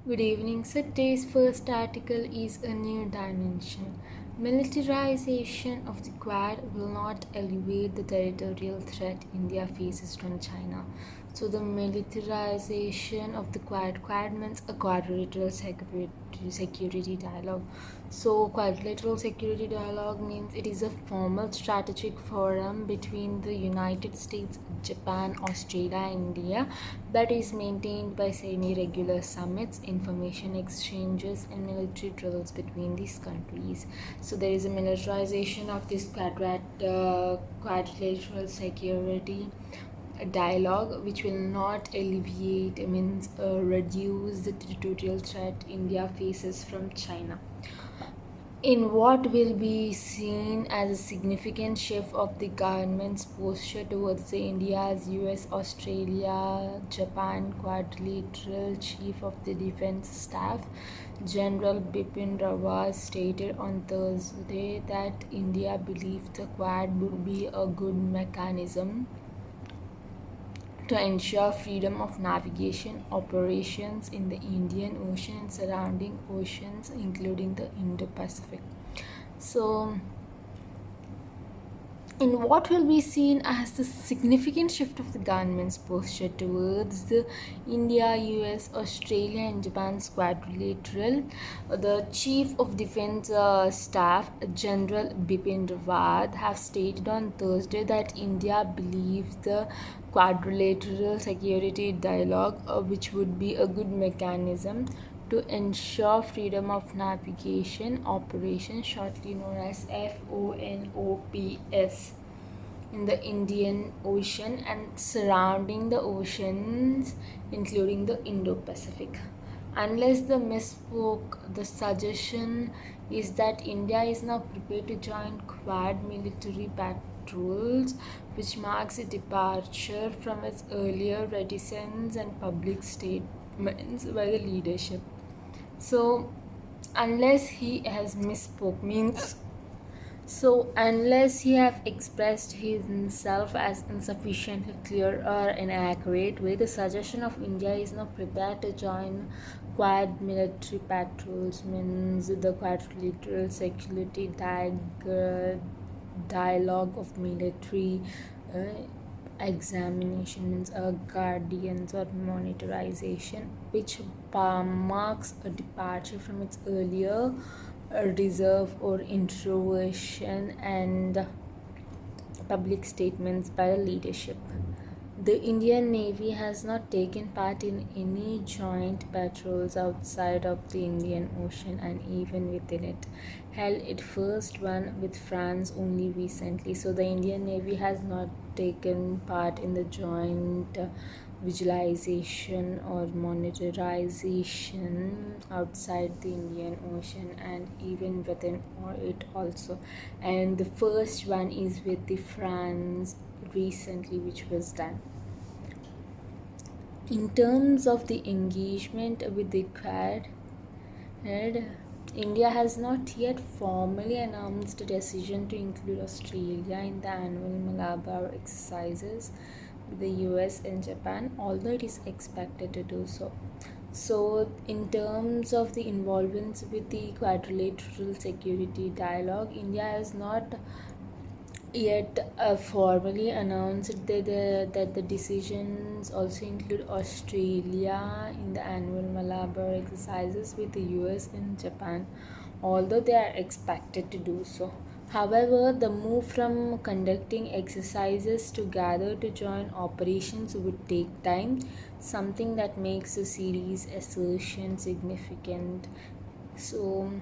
Good evening. So today's first article is a new dimension. Militarization of the Quad will not alleviate the territorial threat India faces from China. So the militarization of the Quad means a quadrilateral security dialogue. So quadrilateral security dialogue means it is a formal strategic forum between the United States, Japan, Australia, and India that is maintained by semi-regular summits, information exchanges, and military drills between these countries. So there is a militarization of this quadrilateral security dialogue, which will not alleviate, means reduce the territorial threat India faces from China in what will be seen as a significant shift of the government's posture towards the India's US, Australia, Japan quadrilateral chief of the defense staff, General Bipin Rawat, stated on Thursday that India believes the Quad would be a good mechanism to ensure freedom of navigation operations in the Indian Ocean and surrounding oceans, including the Indo-Pacific. So, in what will be seen as the significant shift of the government's posture towards the India, US, Australia, and Japan's quadrilateral, the Chief of Defense Staff, General Bipin Rawat, have stated on Thursday that India believes the quadrilateral security dialogue, which would be a good mechanism to ensure freedom of navigation operations, shortly known as FONOPS, in the Indian Ocean and surrounding the oceans, including the Indo-Pacific. Unless the misspoke, the suggestion is that India is now prepared to join Quad military patrols, which marks a departure from its earlier reticence and public statements by the leadership. So, unless he has misspoke means unless he have expressed himself as insufficiently clear or inaccurate way, the suggestion of India is not prepared to join Quad military patrols means the quadrilateral security dialogue of military uh, examination means guardians or monitorization, which marks a departure from its earlier reserve or introversion and public statements by the leadership. The Indian Navy has not taken part in any joint patrols outside of the Indian Ocean, and even within it held its first one with France only recently. So the Indian Navy has not taken part in the joint visualization or monitorization outside the Indian Ocean and even within it also. And the first one is with the France recently, which was done. In terms of the engagement with the Quad, India has not yet formally announced a decision to include Australia in the annual Malabar exercises with the US and Japan, although it is expected to do so. So, in terms of the involvement with the quadrilateral security dialogue, India has not yet formally announced that the decisions also include Australia in the annual Malabar exercises with the US and Japan, although they are expected to do so. However, the move from conducting exercises together to join operations would take time, something that makes the series assertion significant. So,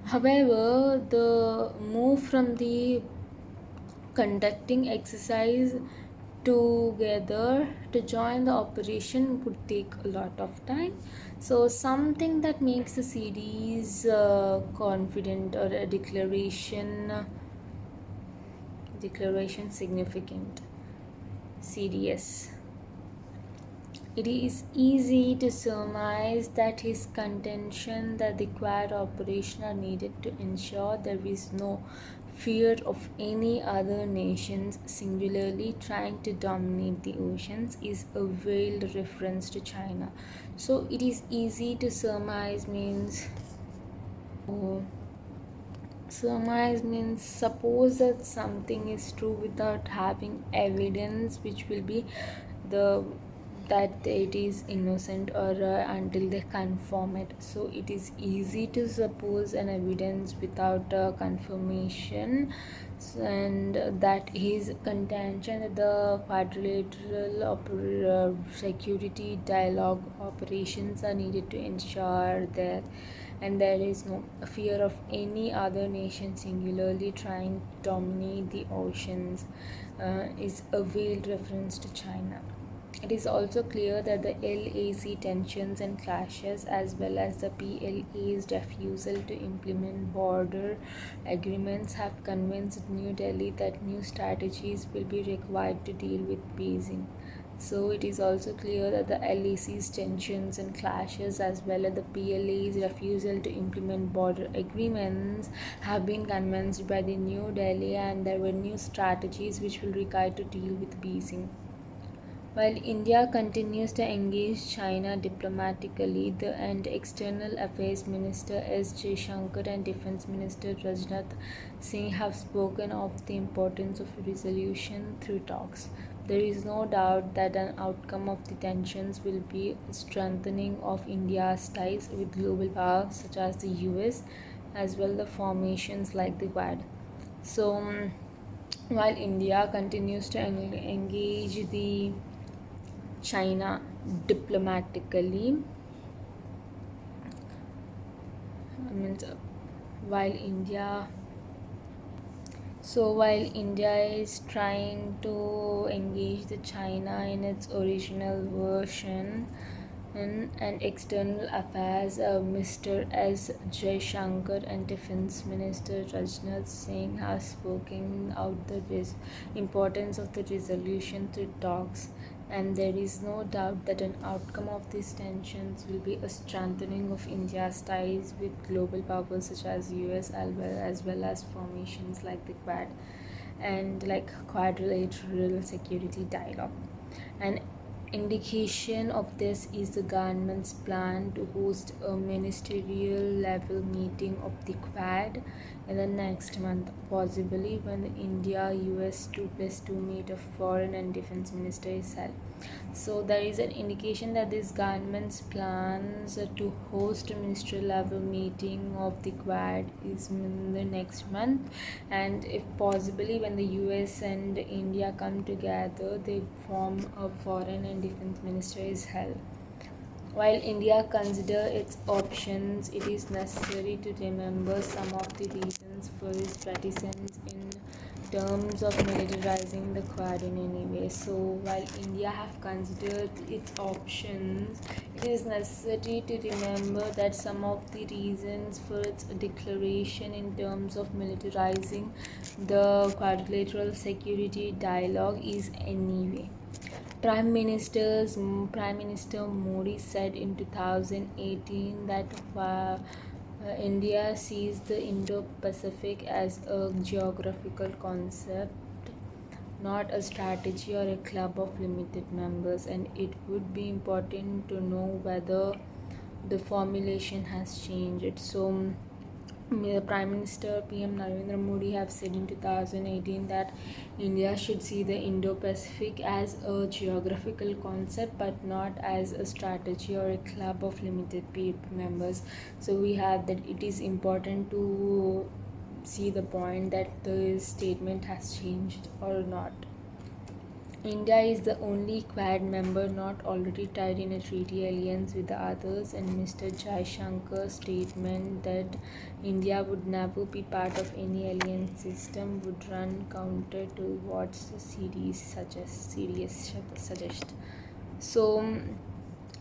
however, the move from the conducting exercise together to join the operation would take a lot of time. So something that makes the series confident or a declaration significant, serious. It is easy to surmise that his contention that the Quad operation are needed to ensure there is no fear of any other nations singularly trying to dominate the oceans is a veiled reference to China. So it is easy to surmise means oh, surmise means suppose that something is true without having evidence, which will be the that it is innocent or until they confirm it. So it is easy to suppose an evidence without confirmation, and that his contention that the quadrilateral security dialogue operations are needed to ensure that and there is no fear of any other nation singularly trying to dominate the oceans is a veiled reference to China. It is also clear that the LAC tensions and clashes, as well as the PLA's refusal to implement border agreements, have convinced New Delhi that new strategies will be required to deal with Beijing. So it is also clear that the LAC's tensions and clashes, as well as the PLA's refusal to implement border agreements, have been convinced by the New Delhi, and there were new strategies which will require to deal with Beijing. While India continues to engage China diplomatically, the External Affairs Minister S. Jaishankar and Defense Minister Rajnath Singh have spoken of the importance of resolution through talks. There is no doubt that an outcome of the tensions will be a strengthening of India's ties with global powers such as the US, as well the formations like the Quad. So, while India continues to engage the China diplomatically, means while India while India is trying to engage the China in its original version, and External Affairs Mr. S. Jaishankar and Defense Minister Rajnath Singh have spoken out the importance of the resolution through talks, and there is no doubt that an outcome of these tensions will be a strengthening of India's ties with global powers such as US, as well as formations like the Quad and like quadrilateral security dialogue. An indication of this is the government's plan to host a ministerial level meeting of the Quad in the next month, possibly when the India US 2+2 meet of foreign and defense minister is held. So there is an indication that this government's plans to host a ministerial level meeting of the Quad is in the next month, and if possibly when the US and India come together, they form a foreign and defense minister is held. While India considers its options, it is necessary to remember some of the reasons for its reticence in terms of militarizing the Quad in any way. So while India have considered its options, it is necessary to remember that some of the reasons for its declaration in terms of militarizing the quadrilateral security dialogue is anyway. Prime Minister Modi said in 2018 that India sees the Indo-Pacific as a geographical concept, not a strategy or a club of limited members, and it would be important to know whether the formulation has changed. So the Prime Minister PM Narendra Modi have said in 2018 that India should see the Indo-Pacific as a geographical concept but not as a strategy or a club of limited members. So we have that it is important to see the point that the statement has changed or not. India is the only Quad member not already tied in a treaty alliance with the others, and Mr. Jaishankar's statement that India would never be part of any alliance system would run counter to what the CDS suggests. So,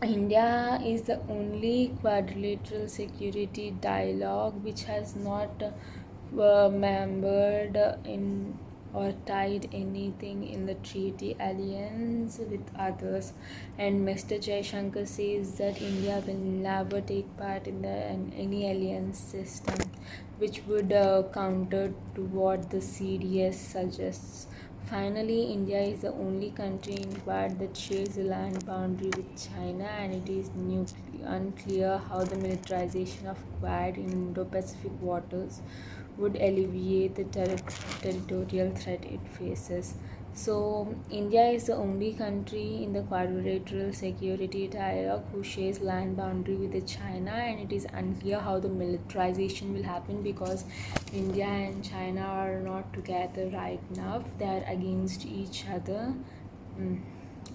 India is the only quadrilateral security dialogue which has not membered in or tied anything in the treaty alliance with others. And Mr. Jaishankar says that India will never take part in any alliance system which would counter to what the CDS suggests. Finally, India is the only country in Quad that shares a land boundary with China, and it is unclear how the militarization of Quad in Indo-Pacific waters would alleviate the territorial threat it faces. So, India is the only country in the quadrilateral security dialogue who shares land boundary with the China, and it is unclear how the militarization will happen because India and China are not together right now. They are against each other.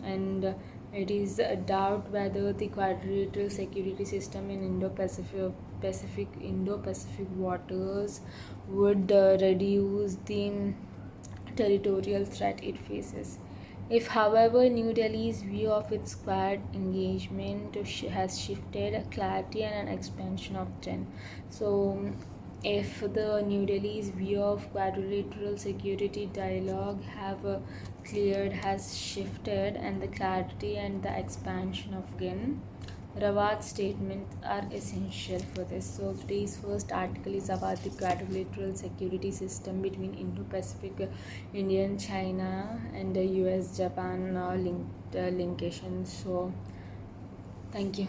And it is a doubt whether the quadrilateral security system in Indo-Pacific waters would reduce the territorial threat it faces. If, however, New Delhi's view of its Quad engagement has shifted, a clarity and an expansion of 10. So, if the New Delhi's view of quadrilateral security dialogue have cleared, has shifted, and the clarity and the expansion of GIN, Rawat's statements are essential for this. So today's first article is about the quadrilateral security system between Indo-Pacific, India and China, and the US-Japan linkation. So thank you.